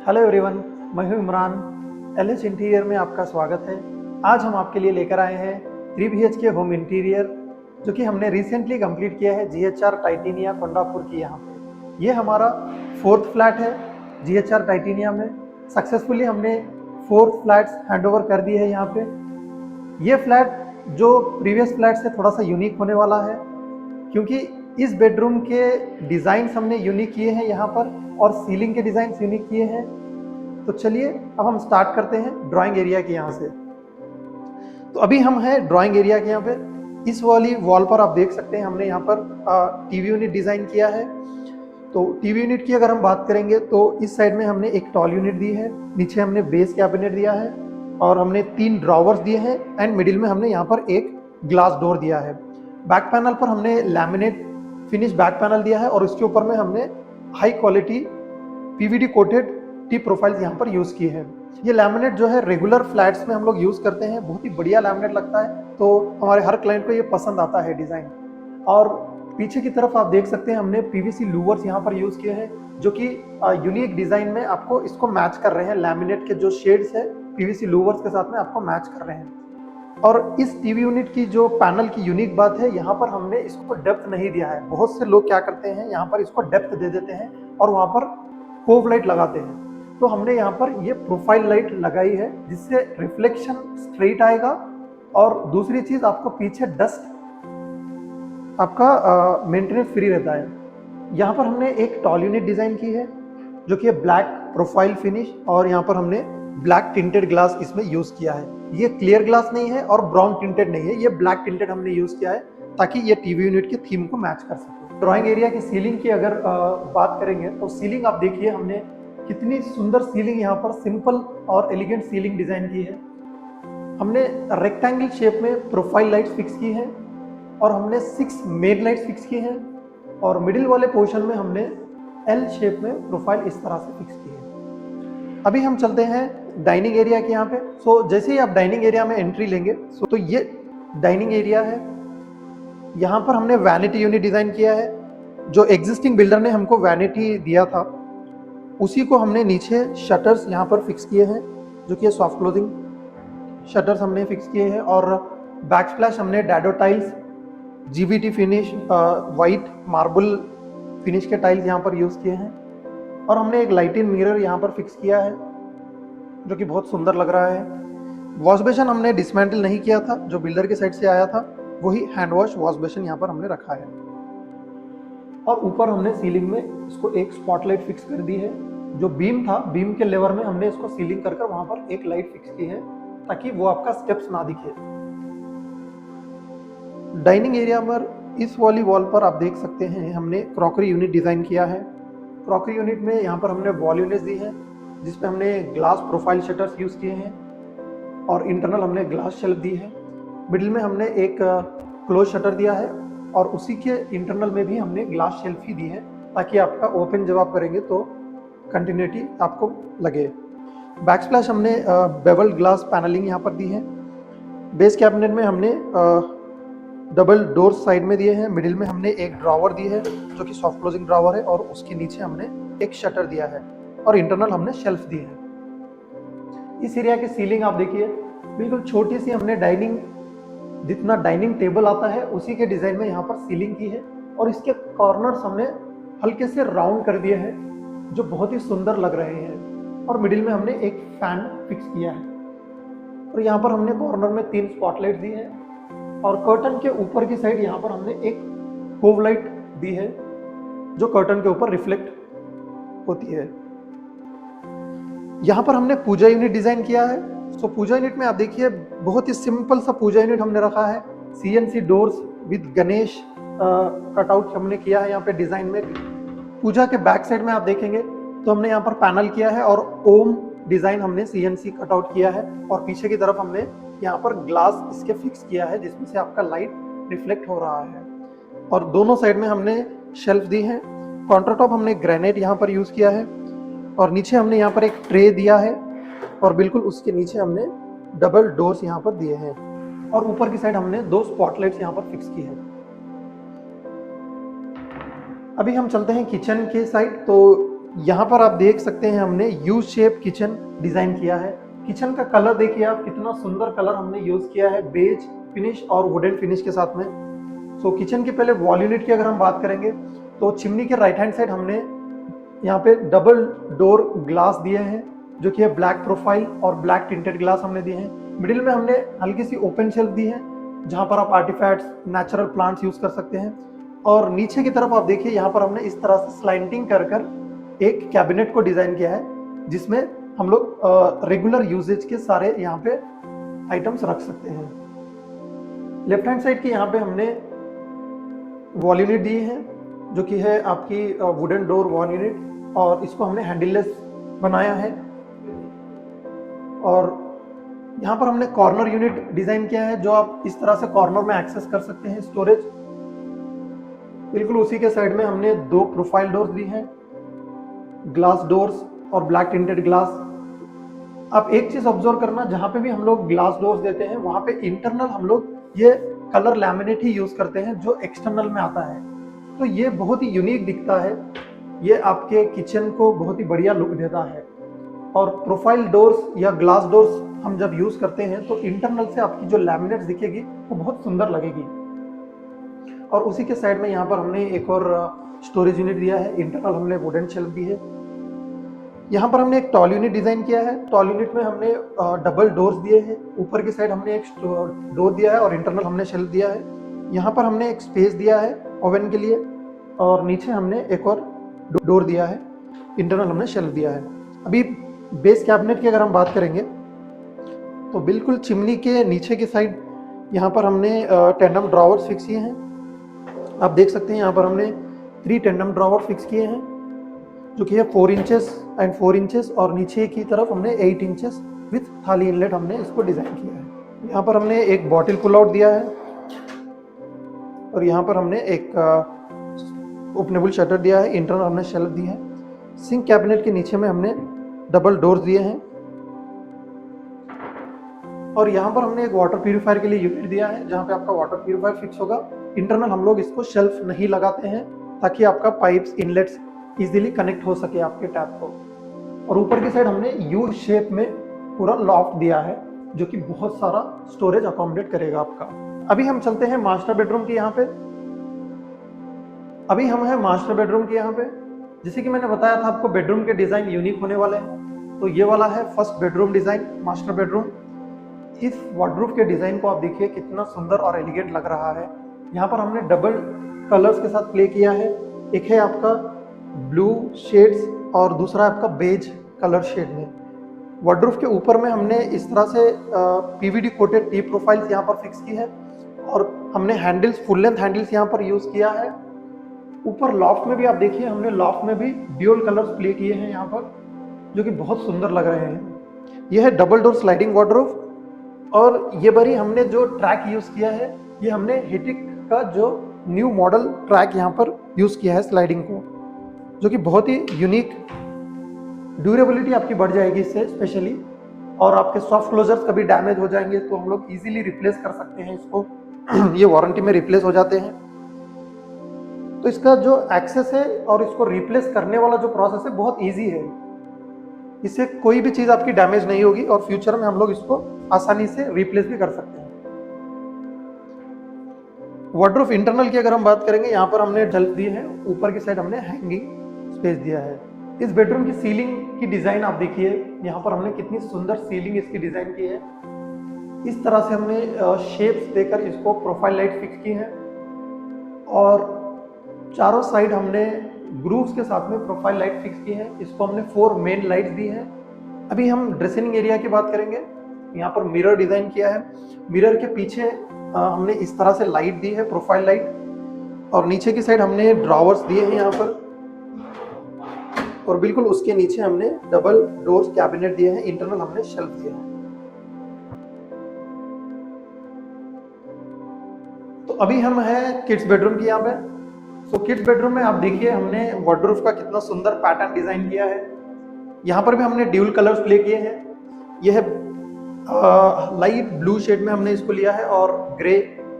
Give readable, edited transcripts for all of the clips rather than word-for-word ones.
Hello everyone, मैं हूं Imran. LH interior में आपका स्वागत है। आज हम आपके लिए लेकर आए हैं 3 BHK होम इंटीरियर, जो कि हमने रिसेंटली कंप्लीट किया है GHR टाइटेनिया कोंडापुर की यहाँ पे। ये हमारा 4th फ्लैट है GHR टाइटेनिया में। सक्सेसफुली हमने 4 फ्लैट्स हैंडओवर कर दिए हैं यहाँ पे। ये फ्लैट जो प्रीवियस फ्लैट से थोड़ा सा यूनिक होने वाला है, क्योंकि इस बेडरूम के डिज़ाइंस हमने यूनिक किए हैं यहाँ पर और सीलिंग के डिज़ाइंस यूनिक किए हैं। तो चलिए अब हम स्टार्ट करते हैं ड्राइंग एरिया के यहाँ से। तो अभी हम हैं ड्राइंग एरिया के यहाँ पे। इस वाली वॉल पर आप देख सकते हैं हमने यहाँ पर टीवी यूनिट डिज़ाइन किया है। तो टीवी यूनिट की अगर हम बात करेंगे तो इस साइड में हमने एक टॉल यूनिट दी है, नीचे हमने बेस कैबिनेट दिया है और हमने 3 ड्रॉवर्स दिए हैं एंड मिडिल में हमने यहाँ पर एक ग्लास डोर दिया है। बैक पैनल पर हमने लैमिनेट फिनिश बैक पैनल दिया है और इसके ऊपर में हमने high quality PVD coated T profiles यहाँ पर यूज़ की है। ये लैमिनेट जो है रेगुलर फ्लैट्स में हम लोग यूज़ करते हैं, बहुत ही बढ़िया लैमिनेट लगता है, तो हमारे हर क्लाइंट को ये पसंद आता है डिज़ाइन। और पीछे की तरफ आप देख सकते हैं हमने पीवीसी लूवर्स यहाँ पर यूज़ किए हैं, जो कि यूनिक डिज़ाइन में आपको इसको मैच कर रहे हैं। लैमिनेट के जो शेड्स है पीवीसी लूवर्स के साथ में आपको मैच कर रहे हैं। और इस टीवी यूनिट की जो पैनल की यूनिक बात है, यहाँ पर हमने इसको डेप्थ नहीं दिया है। बहुत से लोग क्या करते हैं, यहाँ पर इसको डेप्थ दे देते हैं और वहाँ पर कोव लाइट लगाते हैं। तो हमने यहाँ पर ये प्रोफाइल लाइट लगाई है, जिससे रिफ्लेक्शन स्ट्रेट आएगा और दूसरी चीज़ आपको पीछे डस्ट आपका मेंटेनेंस फ्री रहता है। यहाँ पर हमने एक टॉल यूनिट डिज़ाइन की है, जो कि ब्लैक प्रोफाइल फिनिश, और यहाँ पर हमने ब्लैक टिंटेड ग्लास इसमें यूज़ किया है। ये क्लियर ग्लास नहीं है और ब्राउन टिंटेड नहीं है, ये ब्लैक टिंटेड हमने यूज़ किया है ताकि ये टीवी यूनिट के थीम को मैच कर सके। ड्राइंग एरिया की सीलिंग की अगर बात करेंगे तो सीलिंग आप देखिए हमने कितनी सुंदर सीलिंग यहाँ पर सिंपल और एलिगेंट सीलिंग डिज़ाइन की है। हमने रेक्टेंगल शेप में प्रोफाइल लाइट्स फिक्स की हैं और हमने 6 मेन लाइट्स फिक्स की हैं और मिडिल वाले पोर्शन में हमने एल शेप में प्रोफाइल इस तरह से फिक्स की है। अभी हम चलते हैं डाइनिंग एरिया के यहाँ पे। जैसे ही आप डाइनिंग एरिया में एंट्री लेंगे तो ये डाइनिंग एरिया है। यहाँ पर हमने वैनिटी यूनिट डिज़ाइन किया है। जो एग्जिस्टिंग बिल्डर ने हमको वैनिटी दिया था, उसी को हमने नीचे शटर्स यहाँ पर फिक्स किए हैं, जो कि सॉफ्ट क्लोजिंग शटर्स हमने फिक्स किए हैं। और बैक स्प्लैश हमने dado tiles, GBT finish, white marble finish के टाइल्स यहाँ पर यूज़ किए हैं। और हमने एक लाइटिंग मिरर यहाँ पर फिक्स किया है, जो कि बहुत सुंदर लग रहा है। वॉश बेसन हमने डिसमेंटल नहीं किया था, जो बिल्डर के साइड से आया था वही हैंड वॉश बेसन यहाँ पर हमने रखा है। और ऊपर हमने सीलिंग में इसको एक स्पॉटलाइट फिक्स कर दी है। जो बीम था, बीम के लेवर में हमने इसको सीलिंग कर वहां पर एक लाइट फिक्स की है, ताकि वो आपका स्टेप्स ना दिखे। डाइनिंग एरिया पर इस वाली वॉल पर आप देख सकते हैं हमने क्रॉकरी यूनिट डिज़ाइन किया है। क्रॉकरी यूनिट में यहाँ पर हमने वॉल यूनिट्स दी है, जिसमें हमने ग्लास प्रोफाइल शटर्स यूज़ किए हैं और इंटरनल हमने ग्लास शेल्फ दी है। मिडिल में हमने एक क्लोज शटर दिया है और उसी के इंटरनल में भी हमने ग्लास शेल्फ ही दी है, ताकि आपका ओपन जब आप करेंगे तो कंटिन्यूटी आपको लगे। बैक स्प्लैश हमने बेवल ग्लास पैनलिंग यहाँ पर दी है। बेस कैबिनेट में हमने डबल डोर साइड में दिए हैं। मिडिल में हमने एक ड्रॉवर दी है, जो कि सॉफ्ट क्लोजिंग ड्रॉवर है, और उसके नीचे हमने एक शटर दिया है और इंटरनल हमने शेल्फ दी है। इस एरिया की सीलिंग आप देखिए, बिल्कुल छोटी सी हमने डाइनिंग, जितना डाइनिंग टेबल आता है उसी के डिज़ाइन में यहाँ पर सीलिंग की है। और इसके कॉर्नर्स हमने हल्के से राउंड कर दिए हैं, जो बहुत ही सुंदर लग रहे हैं। और मिडिल में हमने एक फैन फिक्स किया है और यहाँ पर हमने कॉर्नर में 3 स्पॉटलाइट दी है और कर्टन के ऊपर की साइड यहाँ पर हमने एक कोव लाइट दी है, जो कर्टन के ऊपर रिफ्लेक्ट होती है। यहाँ पर हमने पूजा यूनिट डिज़ाइन किया है। पूजा यूनिट में आप देखिए बहुत ही सिंपल सा पूजा यूनिट हमने रखा है। CNC doors with Ganesh cutout हमने किया है यहाँ पे डिज़ाइन में। पूजा के बैक साइड में आप देखेंगे तो हमने यहाँ पर पैनल किया है और ओम डिज़ाइन हमने CNC कटआउट किया है। और पीछे की तरफ हमने यहाँ पर ग्लास इसके फिक्स किया है, जिसमें से आपका लाइट रिफ्लेक्ट हो रहा है। और दोनों साइड में हमने शेल्फ दी है। काउंटर टॉप हमने ग्रेनाइट यहाँ पर यूज़ किया है और नीचे हमने यहाँ पर एक ट्रे दिया है और बिल्कुल उसके नीचे हमने डबल डोर्स यहाँ पर दिए हैं। और ऊपर की साइड हमने 2 स्पॉटलाइट्स यहाँ पर फिक्स की है। अभी हम चलते हैं किचन के साइड। तो यहाँ पर आप देख सकते हैं हमने यू शेप किचन डिजाइन किया है। किचन का कलर देखिए आप, कितना सुंदर कलर हमने यूज किया है, बेज फिनिश और वुडन फिनिश के साथ में। सो किचन के पहले वॉल यूनिट की अगर हम बात करेंगे तो चिमनी के राइट हैंड साइड हमने यहाँ पे डबल डोर ग्लास दिए हैं, जो कि है ब्लैक प्रोफाइल और ब्लैक टिंटेड ग्लास हमने दिए हैं। मिडिल में हमने हल्की सी ओपन शेल्फ दी है, जहाँ पर आप आर्टिफैक्ट्स, नेचुरल प्लांट्स यूज कर सकते हैं। और नीचे की तरफ आप देखिए, यहाँ पर हमने इस तरह से स्लाइडिंग कर कर एक कैबिनेट को डिजाइन किया है, जिसमें हम लोग रेगुलर यूजेज के सारे यहाँ पे आइटम्स रख सकते हैं। लेफ्ट हैंड साइड की यहाँ पे हमने वॉल यूनिट दी है, जो कि है आपकी वुडन डोर वॉल यूनिट, और इसको हमने हैंडललेस बनाया है। और यहाँ पर हमने कॉर्नर यूनिट डिजाइन किया है, जो आप इस तरह से कॉर्नर में एक्सेस कर सकते हैं, स्टोरेज। बिल्कुल उसी के साइड में हमने 2 प्रोफाइल डोर्स दी हैं, ग्लास डोर्स और ब्लैक टिंटेड ग्लास। आप एक चीज ऑब्जर्व करना, जहां पे भी हम लोग ग्लास डोर्स देते हैं वहां पे इंटरनल हम लोग ये कलर लैमिनेट ही यूज करते हैं, जो एक्सटर्नल में आता है। तो ये बहुत ही यूनिक दिखता है, ये आपके किचन को बहुत ही बढ़िया लुक देता है। और प्रोफाइल डोर्स या ग्लास डोर्स हम जब यूज करते हैं तो इंटरनल से आपकी जो लैमिनेट दिखेगी वो बहुत सुंदर लगेगी। और उसी के साइड में यहाँ पर हमने एक और स्टोरेज यूनिट दिया है, इंटरनल हमने वुडन शेल्फ दी है। यहाँ पर हमने एक टॉल यूनिट डिजाइन किया है। टॉल यूनिट में हमने डबल डोर्स दिए हैं, ऊपर की साइड हमने एक डोर दिया है और इंटरनल हमने शेल्फ दिया है। यहाँ पर हमने एक स्पेस दिया है ओवन के लिए, और नीचे हमने एक और डोर दिया है, इंटरनल हमने शेल्फ दिया है। अभी बेस कैबिनेट की अगर हम बात करेंगे तो बिल्कुल चिमनी के नीचे की साइड यहाँ पर हमने टेंडम ड्रॉवर्स फिक्स किए हैं। आप देख सकते हैं यहाँ पर हमने 3 टेंडम ड्रॉवर फिक्स किए हैं, जो कि है 4 इंचेस एंड 4 इंचेस, और नीचे की तरफ हमने 8 इंचेस विथ थाली इनलेट हमने इसको डिजाइन किया है। यहाँ पर हमने एक बॉटल पुल आउट दिया है, और यहाँ पर हमने एक ओपनेबल शटर दिया है, इंटरनल हमने शेल्फ दी है। सिंक कैबिनेट के नीचे में हमने डबल डोर्स दिए हैं, और यहाँ पर हमने एक वाटर प्यूरिफायर के लिए यूनिट दिया है, जहाँ पे आपका वाटर प्यूरिफायर फिक्स होगा। इंटरनल हम लोग इसको शेल्फ नहीं लगाते हैं, ताकि आपका पाइप्स इनलेट्स इजीली कनेक्ट हो सके आपके टैप को। और ऊपर की साइड हमने यू शेप में पूरा लॉफ्ट दिया है, जो कि बहुत सारा स्टोरेज अकोमोडेट करेगा आपका। अभी हम चलते हैं मास्टर बेडरूम के यहाँ पे। अभी हम हैं मास्टर बेडरूम के यहाँ पे। जैसे कि मैंने बताया था आपको, बेडरूम के डिजाइन यूनिक होने वाले हैं। तो ये वाला है first bedroom design, master bedroom. इस वार्डरोब के डिजाइन को आप देखिए, कितना सुंदर और एलिगेंट लग रहा है। यहाँ पर हमने डबल कलर्स के साथ प्ले किया है, एक है आपका ब्लू शेड्स और दूसरा आपका बेज कलर शेड में। वार्डरोब के ऊपर में हमने इस तरह से पीवीडी कोटेड टी प्रोफाइल्स यहाँ पर फिक्स की है, और हमने हैंडल्स, फुल लेंथ हैंडल्स यहाँ पर यूज किया है। ऊपर लॉफ्ट में भी आप देखिए, हमने लॉफ्ट में भी ड्यूल कलर्स प्ले किए हैं यहाँ पर, जो कि बहुत सुंदर लग रहे हैं। यह है डबल डोर स्लाइडिंग वार्डरोब। और ये बारी हमने जो ट्रैक यूज किया है, ये हमने हिटिक का जो न्यू मॉडल ट्रैक यहाँ पर यूज किया है स्लाइडिंग को, जो कि बहुत ही यूनिक, ड्यूरेबिलिटी आपकी बढ़ जाएगी इससे स्पेशली। और आपके सॉफ्ट क्लोजर्स कभी डैमेज हो जाएंगे तो हम लोग इजीली रिप्लेस कर सकते हैं इसको ये वारंटी में रिप्लेस हो जाते हैं। तो इसका जो एक्सेस है और इसको रिप्लेस करने वाला जो प्रोसेस है बहुत इजी है, इससे कोई भी चीज आपकी डैमेज नहीं होगी, और फ्यूचर में हम लोग इसको आसानी से रिप्लेस भी कर सकते हैं। वार्डरोब इंटरनल की अगर हम बात करेंगे, यहाँ पर हमने शेल्फ दी है, ऊपर की साइड हमने हैंगिंग स्पेस दिया है। इस बेडरूम की सीलिंग की डिजाइन आप देखिए, यहाँ पर हमने कितनी सुंदर सीलिंग इसकी डिजाइन की है। इस तरह से हमने शेप्स देकर इसको प्रोफाइल लाइट फिक्स की है, और चारों साइड हमने ग्रूव्स के साथ में प्रोफाइल लाइट फिक्स की है। इसको हमने 4 मेन लाइट्स दी है। अभी हम ड्रेसिंग एरिया की बात करेंगे। यहाँ पर मिरर डिजाइन किया है, मिरर के पीछे हमने इस तरह से लाइट दी है, प्रोफाइल लाइट, और नीचे की साइड हमने ड्रॉवर्स दिए हैं यहाँ पर, और बिल्कुल उसके नीचे हमने डबल डोर्स कैबिनेट दिए हैं, इंटरनल हमने शेल्फ दिए हैं। तो अभी हम हैं किड्स बेडरूम की यहाँ पे। सो किड्स बेडरूम में आप देखिए, हमने वार्डरोब का कितना सुंदर पैटर्न डिजाइन किया है। यहाँ पर भी हमने ड्यूल कलर्स प्ले किए हैं। यह लाइट ब्लू शेड में हमने इसको लिया है, और grey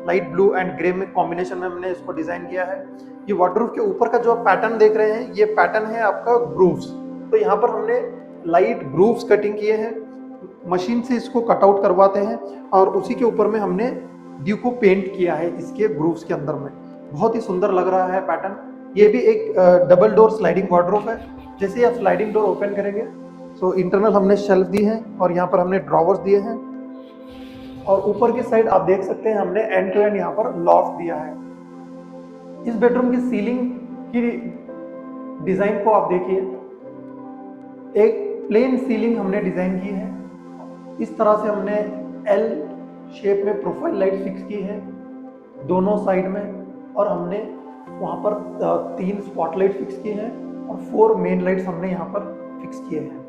light blue and grey में कॉम्बिनेशन में हमने इसको डिजाइन किया है। ये वार्डरोब के ऊपर का जो पैटर्न देख रहे हैं, ये पैटर्न है आपका ग्रूव्स। तो यहाँ पर हमने लाइट ग्रूव्स कटिंग किए हैं, मशीन से इसको कटआउट करवाते हैं और उसी के ऊपर में हमने ड्यूको पेंट किया है इसके ग्रूव्स के अंदर में। बहुत ही सुंदर लग रहा है पैटर्न। ये भी एक डबल डोर स्लाइडिंग वार्डरोब है। जैसे ही आप स्लाइडिंग डोर ओपन करेंगे तो इंटरनल हमने शेल्फ दी है और यहाँ पर हमने ड्रॉवर्स दिए हैं, और ऊपर की साइड आप देख सकते हैं हमने एंड टू एंड यहाँ पर लॉफ्ट दिया है। इस बेडरूम की सीलिंग की डिजाइन को आप देखिए, एक प्लेन सीलिंग हमने डिजाइन की है। इस तरह से हमने एल शेप में प्रोफाइल लाइट फिक्स की है दोनों साइड में, और हमने वहाँ पर 3 स्पॉटलाइट फिक्स की हैं और 4 मेन लाइट्स हमने यहाँ पर फिक्स किए हैं।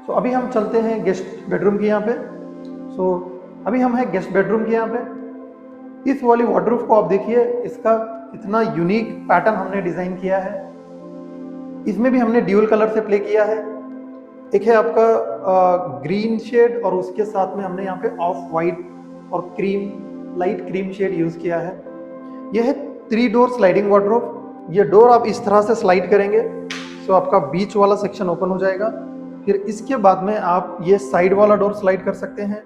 सो अभी हम चलते हैं गेस्ट बेडरूम के यहाँ पे। सो अभी हम हैं गेस्ट बेडरूम के यहाँ पे। इस वाली वार्डरोब को आप देखिए, इसका कितना यूनिक पैटर्न हमने डिजाइन किया है। इसमें भी हमने ड्यूल कलर से प्ले किया है। एक है आपका ग्रीन शेड और उसके साथ में हमने यहाँ पे ऑफ वाइट और cream, light cream shade use किया है। यह है 3 डोर स्लाइडिंग वार्डरोब। ये डोर आप इस तरह से स्लाइड करेंगे तो आपका बीच वाला सेक्शन ओपन हो जाएगा। फिर इसके बाद में आप ये साइड वाला डोर स्लाइड कर सकते हैं,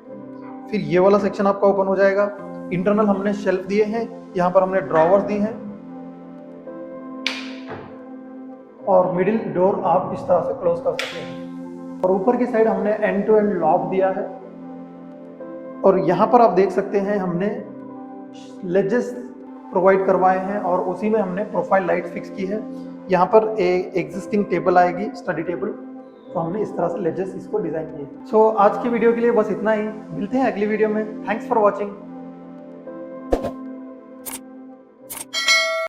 फिर ये वाला सेक्शन आपका ओपन हो जाएगा। इंटरनल हमने शेल्फ दिए हैं, यहाँ पर हमने ड्रॉवर्स दी हैं, और मिडिल डोर आप इस तरह से क्लोज कर सकते हैं। और ऊपर की साइड हमने एंड टू एंड लॉक दिया है, और यहाँ पर आप देख सकते हैं हमने लेजेस प्रोवाइड करवाए हैं और उसी में हमने प्रोफाइल लाइट फिक्स की है। यहाँ पर एक एग्जिस्टिंग टेबल आएगी, स्टडी टेबल, तो हमने इस तरह से लेजेस इसको डिजाइन किए। सो आज की वीडियो के लिए बस इतना ही। मिलते हैं अगली वीडियो में। Thanks for watching.